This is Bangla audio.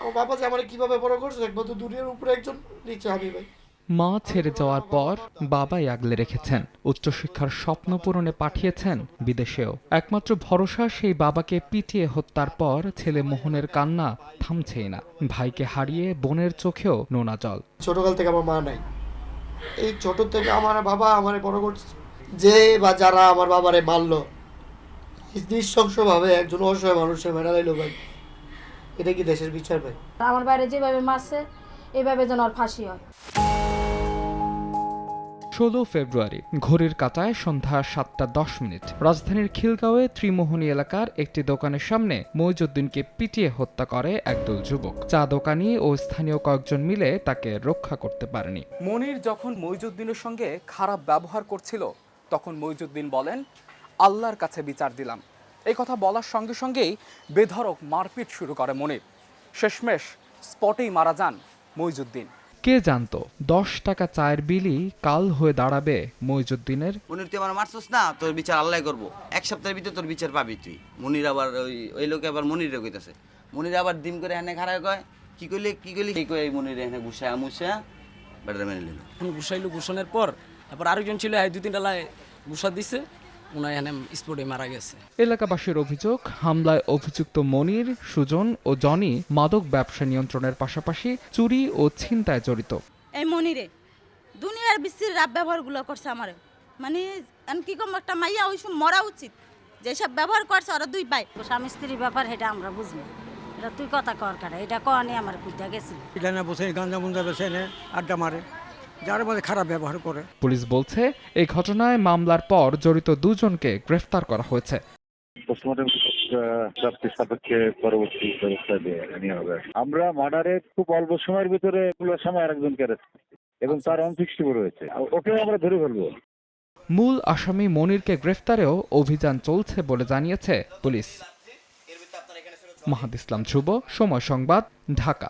আমার বাবা যে আমার কিভাবে বড় করছে একমাত্র দুনিয়ার উপরে একজন, নিচে আমি ভাই। মা ছেড়ে যাওয়ার পর বাবাই আগলে রেখেছেন, উচ্চশিক্ষার স্বপ্ন পূরণে পাঠিয়েছেন বিদেশেও। একমাত্র ভরসা সেই বাবাকে পিটিয়ে হত্যার পর ছেলে মোহনের কান্না থামছেই না। ভাইকে হারিয়ে বোনের চোখেও নোনা জল। ছোটকাল থেকে আমার মা নাই, এই ছোট থেকে আমার বাবা আমারে বড় করছে। যে বা যারা আমার বাবারে মারলো, নৃশংসভাবে একজন অসহায় মানুষের মেরে লাইলো ভাই, এটা কি দেশের বিচার ভাই? আমার বাইরে যেভাবে মারছে এইভাবে যেন ওর ফাঁসি হয়। 16 ফেব্রুয়ারি ঘড়ির কাঁটায় সন্ধ্যা 7:10। রাজধানীর খিলগাঁওয়ে ত্রিমোহনী এলাকার একটি দোকানের সামনে মইজুদ্দিনকে পিটিয়ে হত্যা করে একদল যুবক। চা দোকানি ও স্থানীয় কয়েকজন মিলে তাকে রক্ষা করতে পারেনি। মনির যখন মইজুদ্দিনের সঙ্গে খারাপ ব্যবহার করছিল তখন মইজুদ্দিন বলেন, আল্লাহর কাছে বিচার দিলাম। এই কথা বলার সঙ্গে সঙ্গেই বেধড়ক মারপিট শুরু করে মনির। শেষমেশ স্পটেই মারা যান মইজুদ্দিন। কে জানতো 10 টাকা চায়ের বিলি কাল হয়ে দাঁড়াবে মইজুদ্দিনের। মনির তুই আমার মারছিস না, তোর বিচার আল্লাহ করবো। এক সপ্তাহের ভিতরে তোর বিচার পাবি তুই। মনির আবার ওই লোকে আবার মনিরে কইতাছে। মনির আবার ডিম করে এনে খারাপ কয়, কি কইলি এই কই মনির এনে গুছায়া মুছায়া বেটার মেনে নিল। ঘুষাইলো, ঘুষানোর পর তারপর আরেকজন ছিল, 2-3 ডালায় ঘুষা দিছে, উনি এখানে স্পটে মারা গেছে। এলাকাবাসীর অভিযোগ, হামলায় অভিযুক্ত মনির, সুজন ও জনি মাদক ব্যবসা নিয়ন্ত্রণের পাশাপাশি চুরি ও ছিনতায় জড়িত। এই মনিরে দুনিয়ার বিশ্বের রাব ব্যবহারগুলো করছে আমার, মানে কি কম একটা মাইয়া ওই সময় মরা উচিত, যেসব ব্যবহার করছে ওরা দুই ভাই। স্বামী স্ত্রীর ব্যাপার এটা আমরা বুঝবো, এটা তুই কথা কর কাটা, এটা কনে আমার পিঠা গেছিল। এটা না বসে গাঞ্জা মুঞ্জা বেছে নে, আড্ডা মারে, যার মধ্যে খারাপ ব্যবহার করে। পুলিশ বলছে এই ঘটনায় মামলার পর জড়িত দুজনকে গ্রেফতার করা হয়েছে। পোস্টমর্টম প্রাপ্তির সাপেক্ষে পরবর্তী ব্যবস্থা নেওয়া হবে। আমরা মার্ডারের খুব অল্প সময়ের ভিতরে পুলিশ সময় আরেকজনকে অ্যারেস্ট এবং তার অনফিক্সড রয়েছে, ওকে আমরা ধরে ফেলবো। মূল আসামি মনিরকে গ্রেফতারেও অভিযান চলছে বলে জানিয়েছে পুলিশ। মাহাদ ইসলাম ধ্রুব, সময় সংবাদ, ঢাকা।